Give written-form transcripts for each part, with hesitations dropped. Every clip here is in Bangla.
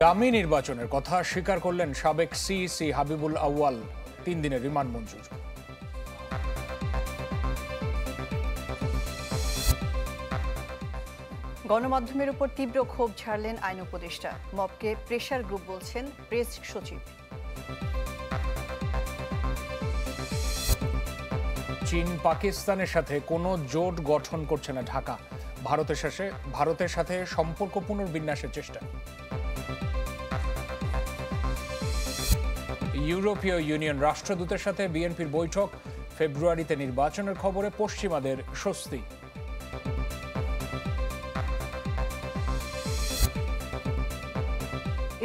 ডামি নির্বাচনের কথা স্বীকার করলেন সাবেক সিইসি হাবিবুল আউয়াল। 3 দিনের রিমান্ড মঞ্জুর। গণমাধ্যমের উপর তীব্র ক্ষোভ ঝাড়লেন আইন উপদেষ্টা। মবকে প্রেসার গ্রুপ বলছেন প্রেস সচিব। চীন পাকিস্তানের সাথে কোনো জোট গঠন করছে না ঢাকা। ভারতের সাথে সম্পর্ক পুনর্বিন্যাসের চেষ্টা। ইউরোপীয় ইউনিয়ন রাষ্ট্রদূতের সাথে বিএনপির বৈঠক। ফেব্রুয়ারিতে নির্বাচনের খবরে পশ্চিমাদের স্বস্তি।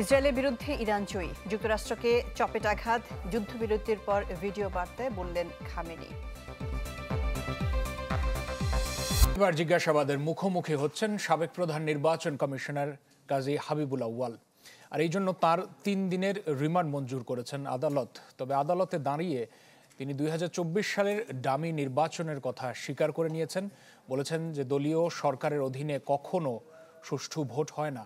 ইসরায়েলের বিরুদ্ধে ইরান জয়ী। যুক্তরাষ্ট্রকে চপেটাঘাত। যুদ্ধবিরতির পর ভিডিও বার্তায় বললেন খামেনি। এবার জিজ্ঞাসাবাদের মুখোমুখি হচ্ছেন সাবেক প্রধান নির্বাচন কমিশনার কাজী হাবিবুল আউয়াল। আর এই জন্য তার 3 দিনের রিমান্ড মঞ্জুর করেছেন আদালত। তবে আদালতে দাঁড়িয়ে তিনি 2024 সালের ডামি নির্বাচনের কথা স্বীকার করে নিয়েছেন। বলেছেন যে দলীয় সরকারের অধীনে কখনো সুষ্ঠু ভোট হয় না।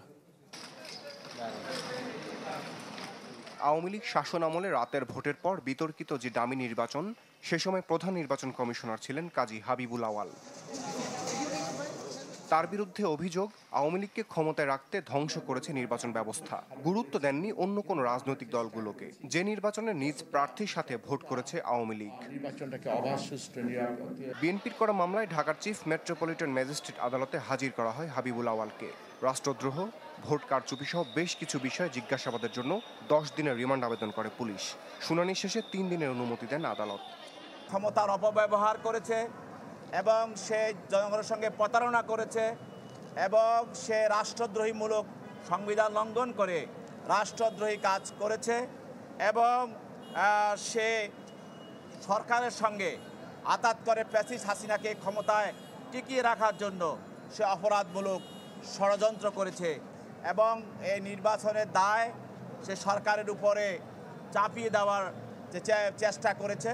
আওয়ামী লীগ শাসন আমলে রাতের ভোটের পর বিতর্কিত যে ডামি নির্বাচন, সে সময় প্রধান নির্বাচন কমিশনার ছিলেন কাজী হাবিবুল আউয়াল। তার বিরুদ্ধে অভিযোগ, আওয়ামী লীগকে ক্ষমতায় রাখতে ধ্বংস করেছে নির্বাচন ব্যবস্থা। গুরুত্ব দেননি অন্য কোনো রাজনৈতিক দলগুলোকে। যে নির্বাচনে নিজ প্রার্থীর সাথে ভোট করেছে আওয়ামী লীগ। বিএনপির করা মামলায় ঢাকার চিফ মেট্রোপলিটন ম্যাজিস্ট্রেট আদালতে হাজির করা হয় হাবিবুল আউয়ালকে। রাষ্ট্রদ্রোহ, ভোট কারচুপি সহ বেশ কিছু বিষয়ে জিজ্ঞাসাবাদের জন্য 10 দিনের রিমান্ড আবেদন করে পুলিশ। শুনানি শেষে 3 দিনের অনুমতি দেন আদালত। ক্ষমতার অপব্যবহার করেছে এবং সে জনগণের সঙ্গে প্রতারণা করেছে এবং সে রাষ্ট্রদ্রোহীমূলক সংবিধান লঙ্ঘন করে রাষ্ট্রদ্রোহী কাজ করেছে এবং সে সরকারের সঙ্গে আঁতাত করে ফ্যাসিস্ট হাসিনাকে ক্ষমতায় টিকিয়ে রাখার জন্য সে অপরাধমূলক ষড়যন্ত্র করেছে এবং এই নির্বাচনের দায় সে সরকারের উপরে চাপিয়ে দেওয়ার চেষ্টা করেছে।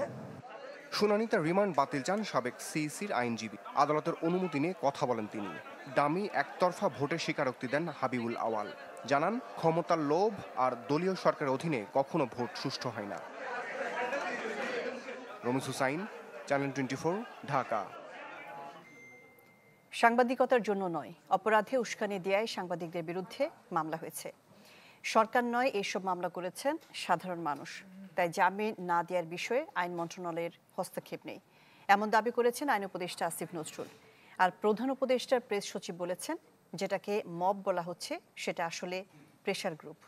শুনানিতে রিমান্ড বাতিল চান সাবেক সিইসির আইনজীবী। আদালতের অনুমতি নিয়ে কথা বলেন তিনি। ডামি একতরফা ভোটের স্বীকারোক্তি দেন হাবিবুল আউয়াল। জানান, ক্ষমতার লোভ আর দলীয় সরকারের অধীনে কখনো ভোট সুষ্ঠু হয় না। রমিজ হুসাইন, চ্যানেল 24, ঢাকা। সাংবাদিকতার জন্য নয়, অপরাধে উস্কানি দেয়ায় সাংবাদিকদের বিরুদ্ধে মামলা হয়েছে। সরকার নয়, এইসব মামলা করেছেন সাধারণ মানুষ। তাই জামিন না দেওয়ার বিষয়ে আইন মন্ত্রণালয়ের হস্তক্ষেপ নেই, এমন দাবি করেছেন আইন উপদেষ্টা আসিফ নজরুল। আর প্রধান উপদেষ্টার প্রেস সচিব বলেছেন, যেটাকে মব বলা হচ্ছে সেটা আসলে প্রেসার গ্রুপ।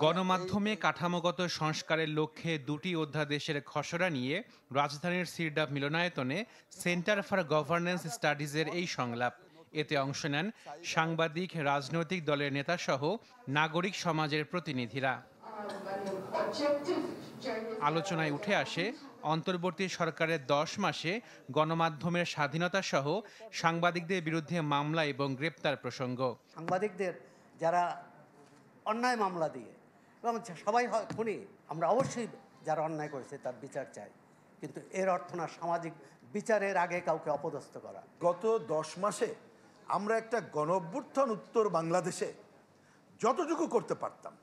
গণমাধ্যমে কাঠামোগত সংস্কারের লক্ষ্যে 2টি অধ্যাদেশের খসড়া নিয়ে রাজধানীর সিরডাপ মিলনায়তনে সেন্টার ফর গভর্নেন্স স্টাডিজের এই সংলাপ। এতে অংশ নেন সাংবাদিক, রাজনৈতিক দলের নেতাসহ নাগরিক সমাজের প্রতিনিধিরা। আলোচনায় উঠে আসে অন্তর্বর্তী সরকারের 10 মাসে গণমাধ্যমের স্বাধীনতা সহ সাংবাদিকদের বিরুদ্ধে মামলা এবং গ্রেপ্তার প্রসঙ্গ। সাংবাদিকদের যারা অন্যায় মামলা দিয়ে, এবং সবাই খুনি, আমরা অবশ্যই যারা অন্যায় করেছে তার বিচার চাই, কিন্তু এর অর্থ না সামাজিক বিচারের আগে কাউকে অপদস্থ করা। গত 10 মাসে আমরা একটা গণঅভ্যুত্থান উত্তর বাংলাদেশে যতটুকু করতে পারতাম,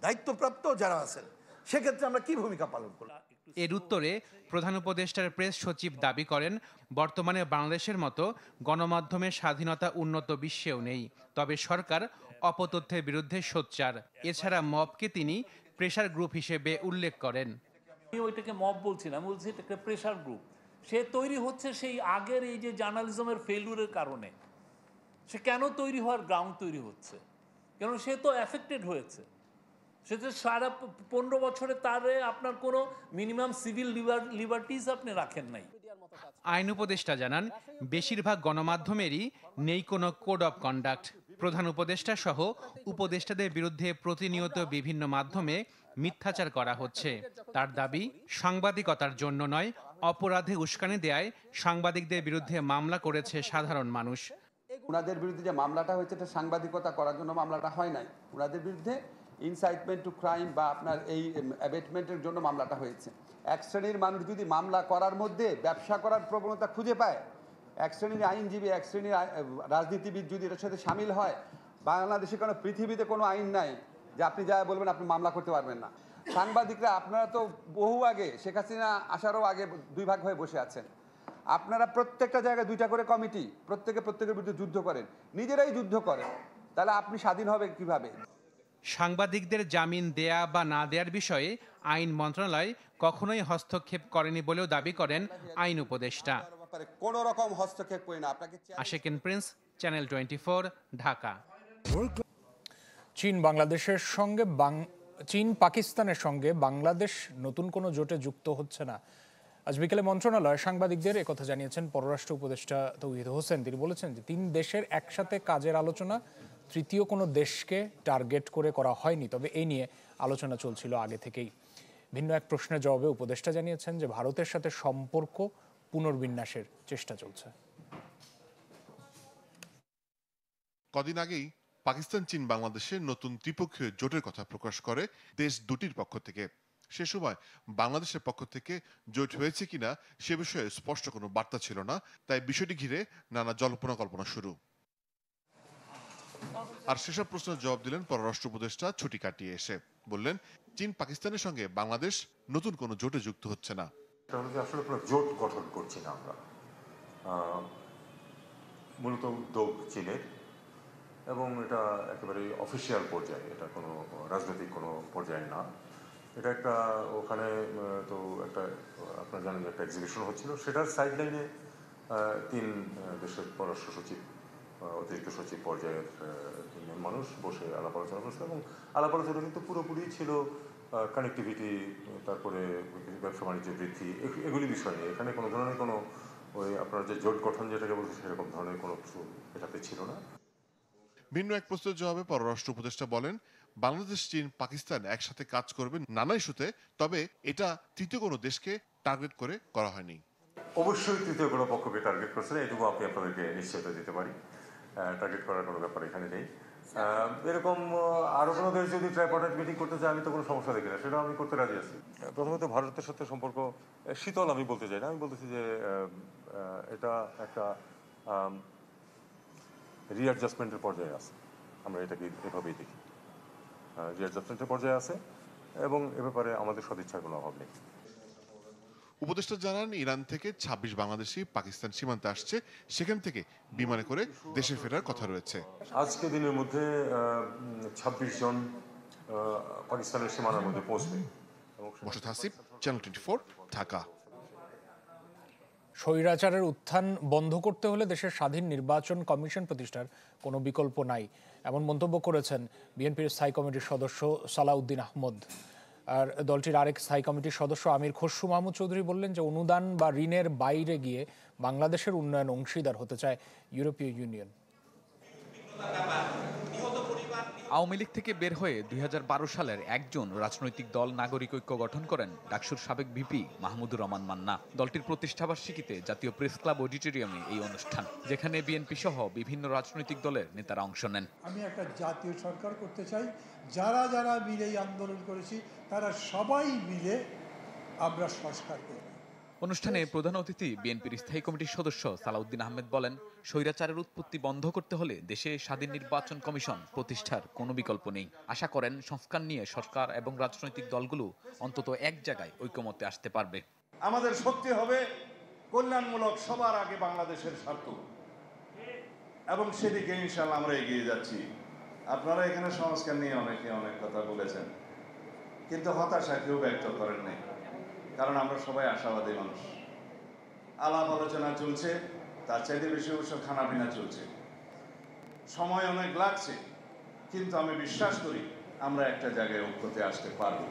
দায়িত্বপ্রাপ্ত যারা আছেন সেক্ষেত্রে আমরা কি ভূমিকা পালন করলাম। এর উত্তরে প্রধান উপদেষ্টার প্রেস সচিব দাবি করেন, বর্তমানে বাংলাদেশের মতো গণমাধ্যমের স্বাধীনতা উন্নত বিশ্বেও নেই। তবে সরকার অপতথ্যের বিরুদ্ধে সোচ্চার। এছাড়া মবকে তিনি প্রেসার গ্রুপ হিসেবে উল্লেখ করেন। আমি ওইটাকে মব বলছি না, আমি বলছি এটাকে প্রেসার গ্রুপ। সে তৈরি হচ্ছে সেই আগের এই যে জার্নালিজমের ফেলিউরের কারণে। সে কেন তৈরি হওয়ার গ্রাউন্ড তৈরি হচ্ছে? কেন সে তো এফেক্টেড হয়েছে। সে তো সারা 15 বছরে তারে আপনার কোনো মিনিমাম সিভিল লিবার্টিজ আপনি রাখেন নাই। আইন উপদেষ্টা জানান, বেশিরভাগ গণমাধ্যমেরই নেই কোনো কোড অফ কন্ডাক্ট। প্রধান উপদেষ্টা সহ উপদেষ্টাদের বিরুদ্ধে প্রতিনিয়ত বিভিন্ন মাধ্যমে মিথ্যাচার করা হচ্ছে। তার দাবি, সাংবাদিকতার জন্য নয়, অপরাধে উস্কানি দেয়ায় সাংবাদিকদের বিরুদ্ধে মামলা করেছে সাধারণ মানুষ। ওনাদের বিরুদ্ধে যে মামলাটা হয়েছে এটা সাংবাদিকতা করার জন্য মামলাটা হয় নাই। ওনাদের বিরুদ্ধে ইনসাইটমেন্ট টু ক্রাইম বা আপনার এই অ্যাবেটমেন্টের জন্য মামলাটা হয়েছে। এক শ্রেণীর মানুষ যদি মামলা করার মধ্যে ব্যবসা করার প্রবণতা খুঁজে পায়, এক শ্রেণীর আইনজীবী, এক শ্রেণীর রাজনীতিবিদ যদি এটার সাথে সামিল হয়, বাংলাদেশে কোনো পৃথিবীতে কোনো আইন নাই যে আপনি যা বলবেন আপনি মামলা করতে পারবেন না। সাংবাদিকরা আপনারা তো বহু আগে, শেখ হাসিনা আসারও আগে 2 ভাগ হয়ে বসে আছেন। আপনারা প্রত্যেকটা জায়গায় 2টা করে কমিটি, প্রত্যেকের বিরুদ্ধে যুদ্ধ করেন, নিজেরাই যুদ্ধ করেন, তাহলে আপনি স্বাধীন হবে কিভাবে? সাংবাদিকদের জামিন দেয়া বা না দেওয়ার বিষয়ে আইন মন্ত্রণালয় কখনোই হস্তক্ষেপ করেনি বলেও দাবি করেন আইন উপদেষ্টা। কোনো রকম হস্তক্ষেপ করি না। আপনাকে আশিকুন প্রিন্স, চ্যানেল 24, ঢাকা। চীন পাকিস্তানের সঙ্গে বাংলাদেশ নতুন কোনো জোটে যুক্ত হচ্ছে না। আজ বিকেলে মন্ত্রণালয় সাংবাদিকদের একথা জানিয়েছেন পররাষ্ট্র উপদেষ্টা তৌহিদ হোসেন। তিনি বলেছেন যে 3 দেশের একসাথে কাজের আলোচনা তৃতীয় কোনো দেশকে টার্গেট করে করা হয়নি, তবে এই নিয়ে আলোচনা চলছিল আগে থেকেই। ভিন্ন এক প্রশ্নের জবাবে উপদেষ্টা জানিয়েছেন যে ভারতের সাথে সম্পর্ক পুনর্বিন্যাসের চেষ্টা চলছে। কদিন আগেই পাকিস্তান চীন বাংলাদেশের নতুন ত্রিপক্ষীয় জোটের কথা প্রকাশ করে দেশ দুটির পক্ষ থেকে। সে সময় বাংলাদেশের পক্ষ থেকে জোট হয়েছে কিনা সে বিষয়ে স্পষ্ট কোনো বার্তা ছিল না, তাই বিষয়টি ঘিরে নানা জল্পনা কল্পনা শুরু। আর সেসব প্রশ্নের জবাব দিলেন পররাষ্ট্র উপদেষ্টা ছুটি কাটিয়ে এসে। বললেন, চীন পাকিস্তানের সঙ্গে বাংলাদেশ নতুন কোনো জোটে যুক্ত হচ্ছে না। আসলে কোনো জোট গঠন করছি না আমরা, মূলত উদ্যোগ চীনের, এবং এটা একেবারে অফিসিয়াল পর্যায়ে, এটা কোনো রাজনৈতিক কোনো পর্যায়ে না। এটা একটা ওখানে তো একটা আপনারা জানেন একটা এক্সিবিশন হচ্ছিল, সেটার সাইডলাইনে 3 দেশের পররাষ্ট্র সচিব, অতিরিক্ত সচিব পর্যায়ের 3 মানুষ বসে আলাপ আলোচনা করছে, এবং আলাপ আলোচনা কিন্তু পুরোপুরি ছিল কানেক্টিভিটি, তারপরে ব্যবসা বাণিজ্য বৃদ্ধি, এগুলি বিষয় নিয়ে। এখানে কোনো ধরনের কোনো ওই আপনার যে জোট গঠন যেটাকে বলছে সেরকম ধরনের কোনো কিছু এটাতে ছিল না। ভিন্ন এক প্রশ্নের জবাবে পররাষ্ট্র উপদেষ্টা বলেন, বাংলাদেশ চীন পাকিস্তান একসাথে কাজ করবে নানা ইস্যুতে, তবে এটা তৃতীয় কোনো দেশকে টার্গেট করে করা হয়নি। অবশ্যই তৃতীয় কোনো পক্ষকে টার্গেট করছে না, এটুকু আমি আপনাদেরকে নিশ্চয়তা দিতে পারি। টার্গেট করার কোনো ব্যাপার এখানে নেই। এরকম আরও কোনো দেশ যদি ট্রাইপার্টাইট মিটিং করতে চায়, আমি তো কোনো সমস্যা দেখি না, সেটা আমি করতে রাজি আছি। প্রথমত ভারতের সাথে সম্পর্ক শীতল আমি বলতে চাই না, আমি বলতেছি যে এটা একটা রিঅ্যাডজাস্টমেন্টের পর্যায়ে আছে। আমরা এটাকে এভাবেই দেখি, রিঅ্যাডজাস্টমেন্টের পর্যায়ে আছে, এবং এ ব্যাপারে আমাদের সদিচ্ছার কোনো অভাব নেই। উপদেষ্টা জানান, ইরান থেকে 26 বাংলাদেশি পাকিস্তান সীমান্তে আসছে, সেখান থেকে বিমানে করে দেশে ফেরার কথা রয়েছে। আজকে দিনের মধ্যে 26 জন পাকিস্তানের সীমানার মধ্যে পৌঁছবে। মোর্শেদ হাসিব, চ্যানেল 24, ঢাকা। স্বৈরাচারের উত্থান বন্ধ করতে হলে দেশের স্বাধীন নির্বাচন কমিশন প্রতিষ্ঠার কোনো বিকল্প নাই, এমন মন্তব্য করেছেন বিএনপির স্থায়ী কমিটির সদস্য সালাউদ্দিন আহমদ। আর দলটির আরেক স্থায়ী কমিটির সদস্য আমির খসরু মাহমুদ চৌধুরী বললেন যে অনুদান বা ঋণের বাইরে গিয়ে বাংলাদেশের উন্নয়ন অংশীদার হতে চায় ইউরোপীয় ইউনিয়ন। আওয়ামী লীগ থেকে বের হয়ে 2012 সালের একজন রাজনৈতিক দল নাগরিক ঐক্য গঠন করেন ডাকসুর সাবেক ভিপি মাহমুদুর রহমান মান্না। দলটির প্রতিষ্ঠাবার্ষিকীতে জাতীয় প্রেস ক্লাব অডিটোরিয়ামে এই অনুষ্ঠান, যেখানে বিএনপি সহ বিভিন্ন রাজনৈতিক দলের নেতারা অংশ নেন। আমি একটা জাতীয় সরকার করতে চাই, যারা যারা মিলে এই আন্দোলন করেছি তারা সবাই মিলে আমরা সংস্কার করব। অনুষ্ঠানে প্রধান অতিথি বিএনপির স্থায়ী কমিটির সদস্য সালাউদ্দিন আহমেদ বলেন, স্বৈরাচারের উৎপত্তি বন্ধ করতে হলে দেশে স্বাধীন নির্বাচন কমিশন প্রতিষ্ঠার কোনো বিকল্প নেই। আশা করেন সংস্কার নিয়ে সরকার এবং রাজনৈতিক দলগুলো অন্তত এক জায়গায় ঐকমত্যে আসতে পারবে। আমাদের শক্তি হবে কল্যাণমূলক সবার আগে বাংলাদেশের স্বার্থ, এবং সেদিকে ইনশাআল্লাহ আমরা এগিয়ে যাচ্ছি। আপনারা এখানে সংস্কার নিয়ে অনেকে অনেক কথা বলেছেন, কিন্তু হতাশা কেউ ব্যক্ত করেন নাই, কারণ আমরা সবাই আশাবাদী মানুষ। আলাপ আলোচনা চলছে, তার চাইতে বেশি অবশ্য খানাপিনা চলছে। সময় অনেক লাগছে, কিন্তু আমি বিশ্বাস করি আমরা একটা জায়গায় ঐক্যতে আসতে পারব।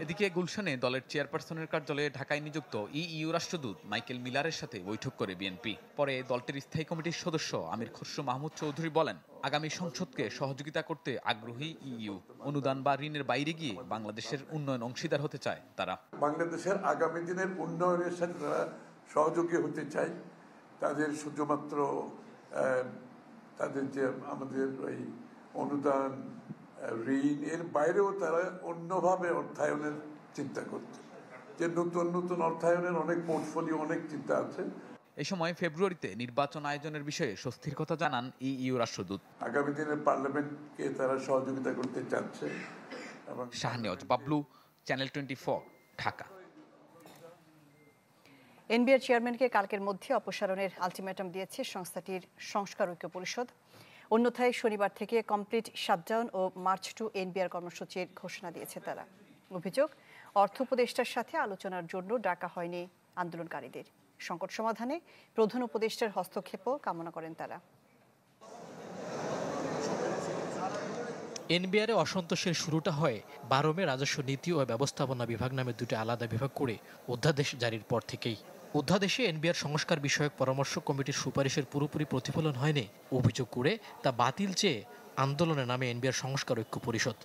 এদিকে গুলশানে দলের চেয়ারপারসনের কার্যালয়ে ঢাকায় নিযুক্ত ইইউ রাষ্ট্রদূত মাইকেল মিলারের সাথে বৈঠক করে বিএনপি। পরে দলটির স্থায়ী কমিটির সদস্য আমির খসরু মাহমুদ চৌধুরী বলেন, আগামী সংসদকে সহযোগিতা করতে আগ্রহী ইইউ। অনুদান বা ঋণের বাইরে গিয়ে বাংলাদেশের উন্নয়ন অংশীদার হতে চায় তারা। বাংলাদেশের আগামী দিনের উন্নয়নের সাথে তারা সহযোগী হতে চায়। তাদের শুধুমাত্র তাদের যে আমাদের ওই অনুদান ঋণ এর বাইরেও তারা অন্যভাবে অর্থায়নের চিন্তা করছে, যে নতুন নতুন অর্থায়নের অনেক পোর্টফোলিও, অনেক চিন্তা আছে। এই সময় ফেব্রুয়ারিতে নির্বাচন আয়োজনের বিষয়ে স্বস্তির কথা জানান ইইউ রাষ্ট্রদূত। আগামী দিনে পার্লামেন্টকে তারা সহযোগিতা করতে চাচ্ছে। শাহনেওয়াজ বাবলু, চ্যানেল 24, ঢাকা। এনবিআর চেয়ারম্যানকে কালকের মধ্যে অপসারণের আলটিমেটাম দিয়েছে সংস্থাটির সংস্কার ঐক্য পরিষদ। অন্যথায় শনিবার থেকে কমপ্লিট শাটডাউন ও মার্চ টু এনবিআর কর্মসূচির ঘোষণা দিয়েছে তারা। অভিযোগ, অর্থ উপদেষ্টার সাথে আলোচনার জন্য ডাকা হয়নি আন্দোলনকারীদের। সংকট সমাধানে প্রধান উপদেষ্টার হস্তক্ষেপও কামনা করেন তারা। এনবিআরে অসন্তোষের শুরুটা হয় 12 মে রাজস্ব নীতি ও ব্যবস্থাপনা বিভাগ নামে দুটি আলাদা বিভাগ করে অধ্যাদেশ জারির পর থেকেই। অধ্যাদেশে এনবিআর সংস্কার বিষয়ক পরামর্শ কমিটির সুপারিশের পুরোপুরি প্রতিফলন হয়নি অভিযোগ করে তা বাতিল চেয়ে আন্দোলনের নামে এনবিআর সংস্কার ঐক্য পরিষদ।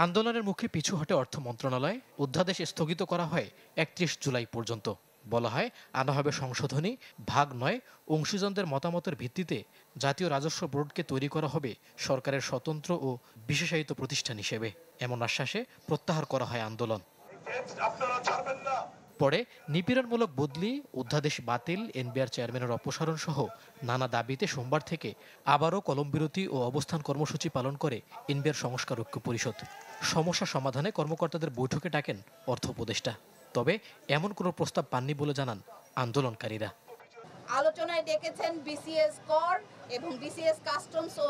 আন্দোলনের মুখে পিছু হটে অর্থ মন্ত্রণালয়। অধ্যাদেশ স্থগিত করা হয় 31 জুলাই পর্যন্ত। বলা হয় আনা হবে সংশোধনী, ভাগ নয়, অংশীজনদের মতামতের ভিত্তিতে জাতীয় রাজস্ব বোর্ডকে তৈরি করা হবে সরকারের স্বতন্ত্র ও বিশেষায়িত প্রতিষ্ঠান হিসেবে। এমন আশ্বাসে প্রত্যাহার করা হয় আন্দোলন। পরে নিপীড়নমূলক বদলি, অধ্যাদেশ বাতিল, এনবিআর চেয়ারম্যানের অপসারণ সহ নানা দাবিতে সোমবার থেকে আবারও কলমবিরতি ও অবস্থান কর্মসূচি পালন করে এনবিআর সংস্কার ঐক্য পরিষদ। সমস্যা সমাধানে কর্মকর্তাদের বৈঠকে ডাকেন অর্থ উপদেষ্টা। তবে এমন কোনো প্রস্তাব পাননি বলে জানান আন্দোলনকারীরা। আলোচনায় ডেকেছেন বিসিএস কর এবং বিসিএস কাস্টমস ও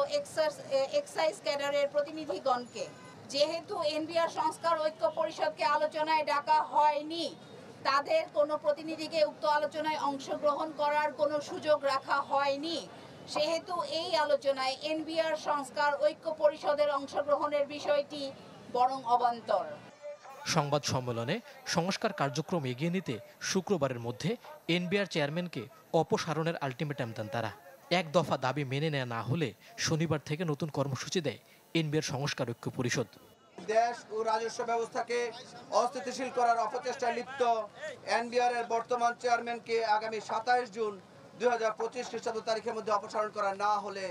এক্সাইজ ক্যাডারের প্রতিনিধিগণকে। যেহেতু এনবিআর সংস্কার ঐক্য পরিষদকে আলোচনায় ডাকা হয়নি, তাদের কোনো প্রতিনিধিকে উক্ত আলোচনায় অংশগ্রহণ করার কোনো সুযোগ রাখা হয়নি, সেহেতু এই আলোচনায় এনবিআর সংস্কার ঐক্য পরিষদের অংশগ্রহণের বিষয়টি বরং অবান্তর। সংবাদ সম্মেলনে সংস্কার কার্যক্রম এগিয়ে নিতে শুক্রবারের মধ্যে এনবিআর চেয়ারম্যানকে অপসারণের আলটিমেটাম দেন তারা। এক দফা দাবি মেনে নেওয়া না হলে শনিবার থেকে নতুন কর্মসূচি দেয় এনবিআর সংস্কার ঐক্য পরিষদ। দেশ ও রাজস্ব ব্যবস্থাকে অস্থিতিশীল করার অপচেষ্টায় লিপ্ত এনবিআর এর বর্তমান চেয়ারম্যানকে আগামী 27 জুন 2025 খ্রিস্টাব্দ তারিখের মধ্যে অপসারণ করা না হলে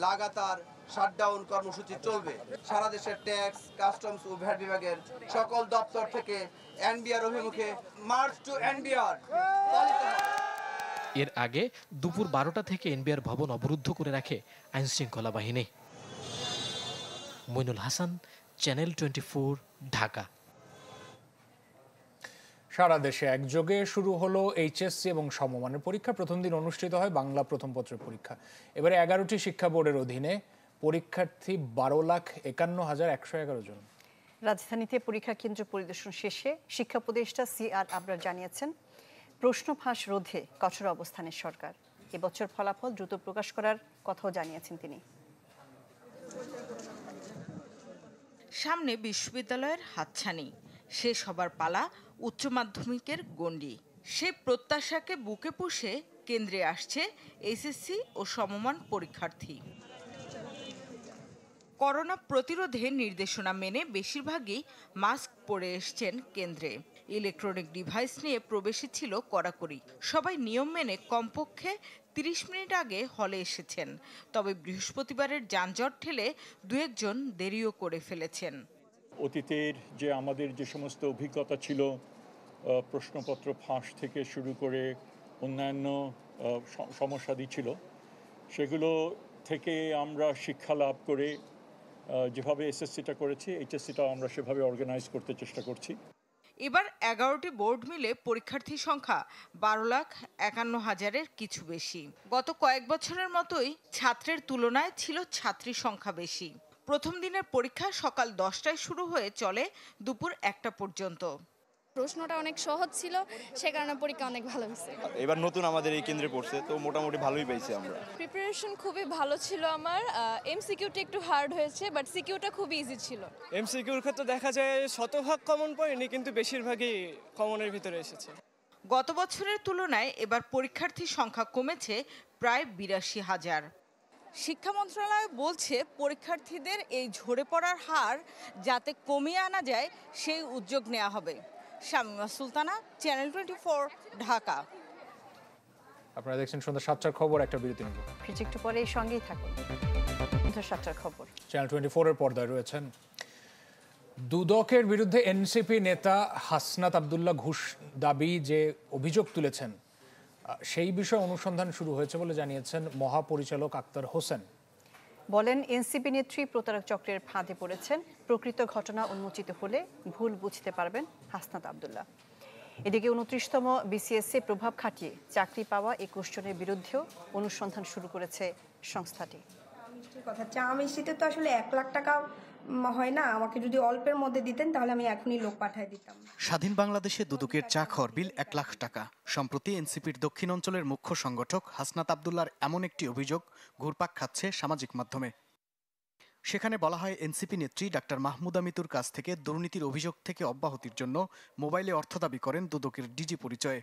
লাগাতার শাটডাউন কর্মসূচি চলবে। সারা দেশের ট্যাক্স, কাস্টমস ও ভ্যাট বিভাগের সকল দপ্তর থেকে এনবিআর অভিমুখে মার্চ টু এনবিআর পালিত হবে। এর আগে দুপুর 12টা থেকে এনবিআর ভবন অবরুদ্ধ করে রাখে আইনশৃঙ্খলা বাহিনী। মইনুল হাসান, চ্যানেল 24, ঢাকা। সারা দেশে একযোগে শুরু হলো এইচএসসি এবং সমমানের পরীক্ষা। প্রথম দিন অনুষ্ঠিত হয় বাংলা প্রথম পত্রের পরীক্ষা। এবারে 11টি শিক্ষা বোর্ডের অধীনে পরীক্ষার্থী 12,51,111 জন। রাজধানীতে পরীক্ষা কেন্দ্র পরিদর্শন শেষে শিক্ষা উপদেষ্টা CR আবরার জানিয়েছেন, প্রশ্ন ফাঁস রোধে কঠোর অবস্থানের সরকার। এবছর ফলাফল দ্রুত প্রকাশ করার কথাও জানিয়েছেন তিনি। সামনে বিশ্ববিদ্যালয়ের হাতছানি, শেষ হবার পালা উচ্চ মাধ্যমিকের গণ্ডি। সেই প্রত্যাশাকে বুকে পুষে কেন্দ্রে আসছে এসএসসি ও সমমান পরীক্ষার্থী। করোনা প্রতিরোধে নির্দেশনা মেনে বেশিরভাগই মাস্ক পরে এসছেন কেন্দ্রে। ইলেকট্রনিক ডিভাইস নিয়ে প্রবেশই ছিল কড়াকড়ি। সবাই নিয়ম মেনে কমপক্ষে 30 মিনিট আগে হলে এসেছেন। তবে বৃহস্পতিবারের যানজট ঠেলে 2-1 দেরিও করে ফেলেছেন। অতীতের যে আমাদের যে সমস্ত অভিজ্ঞতা ছিল, প্রশ্নপত্র ফাঁস থেকে শুরু করে অন্যান্য সমস্যাদি ছিল, সেগুলো থেকে আমরা শিক্ষা লাভ করে যেভাবে এসএসসিটা করেছি, এইচএসসিটাও আমরা সেভাবে অর্গানাইজ করতে চেষ্টা করছি। এবার 11টি বোর্ড মিলে পরীক্ষার্থী সংখ্যা 12,51,000-এর কিছু বেশি। গত কয়েক বছরের মতোই ছাত্রের তুলনায় ছিল ছাত্রী সংখ্যা বেশি। প্রথম দিনের পরীক্ষা সকাল 10টায় শুরু হয়ে চলে দুপুর 1টা পর্যন্ত। প্রশ্নটা অনেক সহজ ছিল, সে কারণে পরীক্ষা অনেক ভালো হয়েছে। এবার নতুন আমাদের এই কেন্দ্রে পড়ছে, তো মোটামুটি ভালোই পেয়েছি আমরা। প্রিপারেশন খুবই ভালো ছিল আমার। এমসিকিউটা একটু হার্ড হয়েছে, বাট সিকিউটা খুব ইজি ছিল। এমসিকিউর ক্ষেত্রে দেখা যায় শতভাগ কমন পড়েনি, কিন্তু বেশিরভাগই কমনের ভিতরে এসেছে। গত বছরের তুলনায় এবার পরীক্ষার্থীর সংখ্যা কমেছে প্রায় 82,000। শিক্ষা মন্ত্রণালয় বলছে পরীক্ষার্থীদের এই ঝরে পড়ার হার যাতে কমিয়ে আনা যায় সেই উদ্যোগ নেওয়া হবে। শামিমা সুলতানা, চ্যানেল 24, ঢাকা। আপনারা দেখছেন সন্ধ্যা 7টার খবর। একটা বিরতি নেব, একটু পরে সঙ্গেই থাকুন। সন্ধ্যা 7টার খবর। চ্যানেল 24 এর পর্দায় রয়েছেন। দুদকের বিরুদ্ধে এনসিপি নেতা হাসনাত আব্দুল্লাহ ঘুষ দাবি যে অভিযোগ তুলেছেন সেই বিষয়ে অনুসন্ধান শুরু হয়েছে বলে জানিয়েছেন মহাপরিচালক আক্তার হোসেন। বলেন, এনসিপি নেত্রী প্রতারক চক্রের ফাঁদে পড়েছেন। প্রকৃত ঘটনা উন্মোচিত হলে ভুল বুঝতে পারবেন হাসনাত আব্দুল্লাহ। এদিকে 29তম বিসিএসে প্রভাব খাটিয়ে চাকরি পাওয়া 21 জনের বিরুদ্ধেও অনুসন্ধান শুরু করেছে সংস্থাটি। কথা, চা মিষ্টিতে তো আসলে 1 লাখ টাকা হয় না। আমাকে যদি অল্পের মধ্যে দিতেন তাহলে আমি এখনই লোক পাঠিয়ে দিতাম। স্বাধীন বাংলাদেশে দুদকের চা খাওয়ার বিল 1 লাখ টাকা। সম্প্রতি এনসিপির দক্ষিণ অঞ্চলের মুখ্য সংগঠক হাসনাত আব্দুল্লাহর এমন একটি অভিযোগ ঘুরপাক খাচ্ছে সামাজিক মাধ্যমে। সেখানে বলা হয়, এনসিপি নেত্রী ডাক্তার মাহমুদা মিতুর কাছ থেকে দুর্নীতির অভিযোগ থেকে অব্যাহতির জন্য মোবাইলে অর্থ দাবি করেন দুদকের ডিজি পরিচয়ে।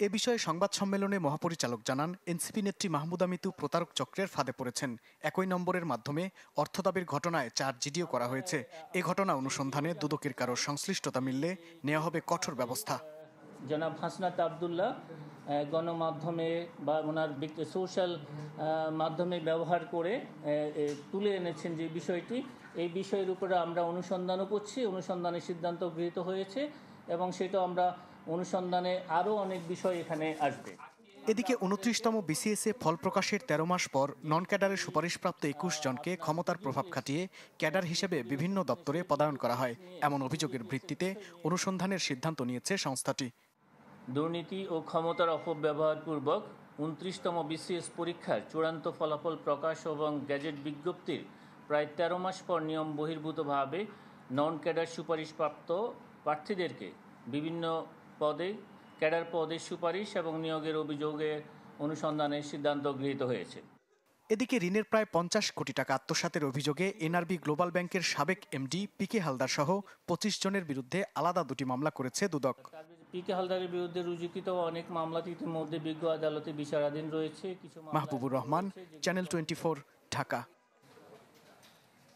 এ বিষয়ে সংবাদ সম্মেলনে মহাপরিচালক জানান, এনসিপি নেত্রী মাহমুদা মিতু প্রতারক চক্রের ফাঁদে পড়েছেন। একই নম্বরের মাধ্যমে অর্থ দাবির ঘটনায় 4 জিডিও করা হয়েছে। এ ঘটনা অনুসন্ধানে দুদকের কারো সংশ্লিষ্টতা মিললে নেওয়া হবে কঠোর ব্যবস্থা। জনাব হাসনাত আব্দুল্লাহ গণমাধ্যমে বা ওনার সোশ্যাল মাধ্যমে ব্যবহার করে তুলে এনেছেন যে বিষয়টি, এই বিষয়ের উপরে আমরা অনুসন্ধানও করছি। অনুসন্ধানের সিদ্ধান্ত গৃহীত হয়েছে এবং সেটা আমরা অনুসন্ধানে আরও অনেক বিষয় এখানে আসবে। এদিকে 29তম বিসিএসে ফল প্রকাশের 13 মাস পর নন ক্যাডারের সুপারিশপ্রাপ্ত 21 জনকে ক্ষমতার প্রভাব খাটিয়ে ক্যাডার হিসেবে বিভিন্ন দপ্তরে পদায়ন করা হয়। এমন অভিযোগের ভিত্তিতে অনুসন্ধানের সিদ্ধান্ত নিয়েছে সংস্থাটি। দুর্নীতি ও ক্ষমতার অপব্যবহারপূর্বক 29তম বিসিএস পরীক্ষার চূড়ান্ত ফলাফল প্রকাশ এবং গ্যাজেট বিজ্ঞপ্তির প্রায় 13 মাস পর নিয়ম বহির্ভূতভাবে নন ক্যাডার সুপারিশপ্রাপ্ত প্রার্থীদেরকে বিভিন্ন পদে ক্যাডার পদের সুপারিশ এবং নিয়োগের অভিযোগে অনুসন্ধানের সিদ্ধান্ত গৃহীত হয়েছে। এদিকে ঋণের প্রায় 50 কোটি টাকা আত্মসাতের অভিযোগে এনআরবি গ্লোবাল ব্যাংকের সাবেক এমডি পিকে হালদার সহ 25 জনের বিরুদ্ধে আলাদা 2টি মামলা করেছে দুদক। পিকে হালদারের বিরুদ্ধে রুজুকৃত অনেক মামলা ইতিমধ্যে বিজ্ঞ আদালতে বিচারাধীন রয়েছে। মাহবুবুর রহমান, চ্যানেল 24, ঢাকা।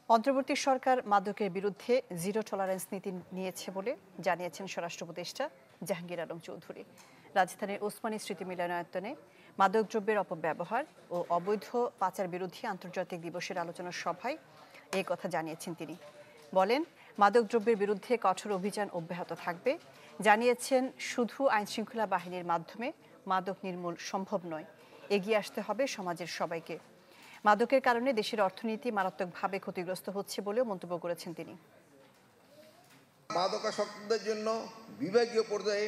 অন্তর্বর্তী সরকার মাদকের বিরুদ্ধে জিরো টলারেন্স নীতি নিয়েছে বলে জানিয়েছেন স্বরাষ্ট্র উপদেষ্টা জাহাঙ্গীর আলম চৌধুরী। রাজধানীর ওসমানী স্মৃতি মিলনায়তনে মাদকদ্রব্যের অপব্যবহার ও অবৈধ পাচার বিরোধী আন্তর্জাতিক দিবসের আলোচনা সভায় এই কথা জানিয়েছেন তিনি। বলেন, মাদকদ্রব্যের বিরুদ্ধে কঠোর অভিযান অব্যাহত থাকবে। জানিয়েছেন, শুধু আইনশৃঙ্খলা বাহিনীর মাধ্যমে মাদক নির্মূল সম্ভব নয়, এগিয়ে আসতে হবে সমাজের সবাইকে। মাদকের কারণে দেশের অর্থনীতি মারাত্মকভাবে ক্ষতিগ্রস্ত হচ্ছে বলেও মন্তব্য করেছেন তিনি। মাদকাসক্তদের জন্য বিভাগীয় পর্যায়ে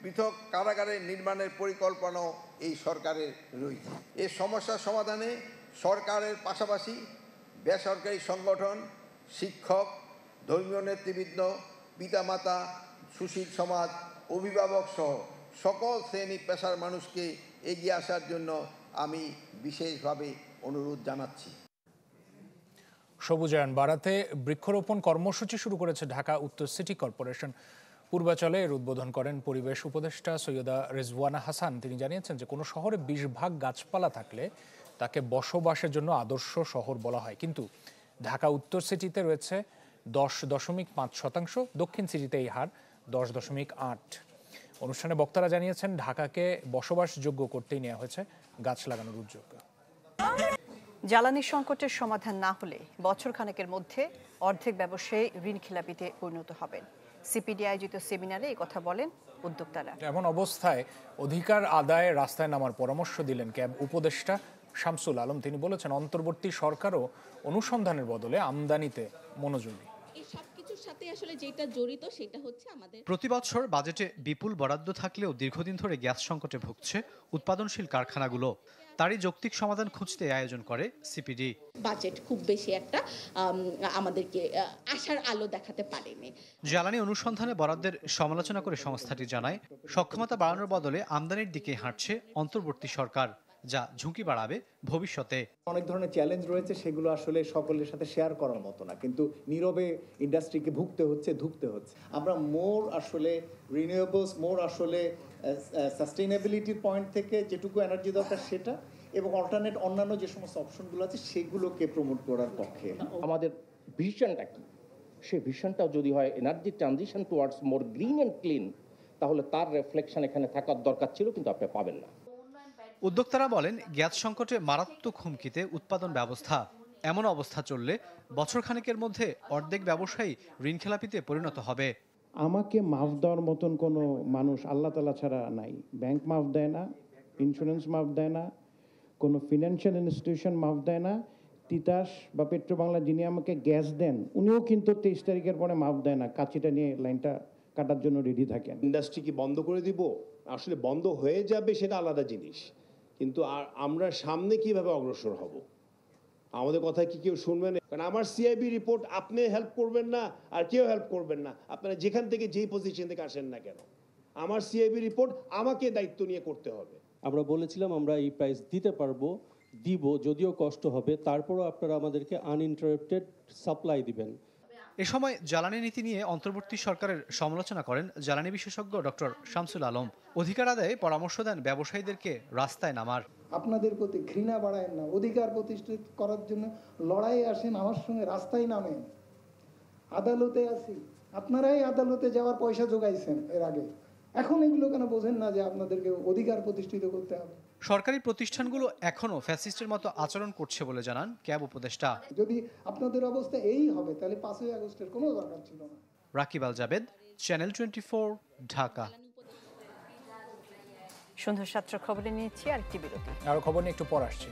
পৃথক কারাগারের নির্মাণের পরিকল্পনাও এই সরকারের রয়েছে। এই সমস্যার সমাধানে সরকারের পাশাপাশি বেসরকারি সংগঠন, শিক্ষক, ধর্মীয় নেতৃবৃন্দ, পিতামাতা, সুশীল সমাজ, অভিভাবক সহ সকল শ্রেণী পেশার মানুষকে এগিয়ে আসার জন্য আমি বিশেষভাবে অনুরোধ জানাচ্ছি। সবুজায়ন বাড়াতে বৃক্ষরোপণ কর্মসূচি শুরু করেছে ঢাকা উত্তর সিটি কর্পোরেশন। পূর্বাচলে এর উদ্বোধন করেন পরিবেশ উপদেষ্টা সৈয়দা রেজওয়ানা হাসান। তিনি জানিয়েছেন যে কোনো শহরে 20 ভাগ গাছপালা থাকলে তাকে বসবাসের জন্য আদর্শ শহর বলা হয়, কিন্তু ঢাকা উত্তর সিটিতে রয়েছে 10.5%, দক্ষিণ সিটিতে এই হার 10.8। অনুষ্ঠানে বক্তারা জানিয়েছেন, ঢাকাকে বসবাসযোগ্য করতেই নেওয়া হয়েছে গাছ লাগানোর উদ্যোগ। জ্বালানি সংকটের সমাধান না হলে বছর খানেকের মধ্যে অর্ধেক ব্যবসায়ী ঋণ খেলাপিতে পরিণত হবেন। সিপিডি আয়োজিত সেমিনারে এই কথা বলেন উদ্যোক্তারা। এমন অবস্থায় অধিকার আদায়ে রাস্তায় নামার পরামর্শ দিলেন ক্যাব উপদেষ্টা শামসুল আলম। তিনি বলেছেন, অন্তর্বর্তী সরকারও অনুসন্ধানের বদলে আমদানিতে মনোযোগী। প্রতি বছর বাজেটে বিপুল বরাদ্দ থাকলেও দীর্ঘদিন ধরে গ্যাস সংকটে ভুগছে উৎপাদনশীল কারখানাগুলো। তারই যৌক্তিক সমাধান খুঁজতে আয়োজন করে সিপিডি। বাজেট খুব বেশি একটা আমাদেরকে আশার আলো দেখাতে পারেনি। জ্বালানি অনুসন্ধানে বরাদ্দের সমালোচনা করে সংস্থাটি জানায়, সক্ষমতা বাড়ানোর বদলে আমদানির দিকে হাঁটছে অন্তর্বর্তী সরকার, যা ঝুঁকি বাড়াবে ভবিষ্যতে। অনেক ধরনের চ্যালেঞ্জ রয়েছে, সেগুলো আসলে সকলের সাথে শেয়ার করার মতো না, কিন্তু নীরবে ইন্ডাস্ট্রিকে ধুঁকতে হচ্ছে। আমরা মোর আসলে রিনিউয়েবলস, মোর আসলে সাস্টেইনেবিলিটির পয়েন্ট থেকে যেটুকু এনার্জি দরকার সেটা, এবং অল্টারনেট অন্যান্য যে সমস্ত অপশনগুলো আছে সেগুলোকে প্রমোট করার পক্ষে। আমাদের ভিশনটা কি, সেই ভিশনটাও যদি হয় energy transition towards more green and clean, তাহলে তার রিফ্লেকশন এখানে থাকার দরকার ছিল, কিন্তু আপনি পাবেন না। উদ্যোক্তারা বলেন, গ্যাস সংকটে মারাত্মক হুমকিতে উৎপাদন ব্যবস্থা। এমন অবস্থা চললে বছর খানেকের মধ্যে অর্ধেক ব্যবসায়ী ঋণখেলাপিতে পরিণত হবে। আমাকে মাফ দেওয়ার মতন কোনো মানুষ আল্লাহ তাআলা ছাড়া নাই। ব্যাংক মাফ দেয় না, ইন্স্যুরেন্স মাফ দেয় না, কোনো ফিনান্সিয়াল ইনস্টিটিউশন মাফ দেয় না। তিতাস বা পেট্রো বাংলা যিনি আমাকে গ্যাস দেন উনিও কিন্তু 23 তারিখের পরে মাফ দেয় না, কাচিটা নিয়ে লাইনটা কাটার জন্য রেডি থাকেন। ইন্ডাস্ট্রি কি বন্ধ করে দিব? আসলে বন্ধ হয়ে যাবে সেটা আলাদা জিনিস, কিন্তু আমরা সামনে কিভাবে অগ্রসর হব আমাদের কথা কি কেউ শুনবেন? কারণ আমার সিআইবি রিপোর্ট আপনি হেল্প করবেন না আর কেউ হেল্প করবেন না, আপনারা যেখান থেকে যেই পজিশন থেকে আসেন না কেন, আমার সিআইবি রিপোর্ট আমাকে দায়িত্ব নিয়ে করতে হবে। আমরা বলেছিলাম আমরা এই প্রাইস দিতে পারবো, দিব, যদিও কষ্ট হবে, তারপরও আপনারা আমাদেরকে আনইন্টারাপ্টেড সাপ্লাই দিবেন। এ সময় জ্বালানি নীতি নিয়ে অন্তর্বর্তী সরকারের সমালোচনা করেন জ্বালানি বিশেষজ্ঞ ডক্টর শামসুল আলম। অধিকার আদায়ে পরামর্শ দেন ব্যবসায়ীদেরকে রাস্তায় নামার। আপনাদের প্রতি ঘৃণা বাড়ায় না, অধিকার প্রতিষ্ঠিত করার জন্য লড়াই আসেন, আমার সঙ্গে রাস্তায় নামেন। আদালতে আসি, আপনারাই আদালতে যাওয়ার পয়সা জোগাইছেন এর আগে, এখন এগুলো কেন বোঝেন না যে আপনাদেরকে অধিকার প্রতিষ্ঠিত করতে হবে? সরকারি প্রতিষ্ঠানগুলো এখনো ফ্যাসিস্টের মতো আচরণ করছে বলে জানান ক্যাব উপদেষ্টা। যদি আপনাদের অবস্থা এই হবে তাহলে 5ই আগস্টের কোনো দরকার ছিল না। রাকিব আল জাবেদ, চ্যানেল 24, ঢাকা। সন্ধ্যা 7টার খবরে নিয়েছি আরেকটি বিরতি। আরো খবর নিয়ে একটু পর আসছি।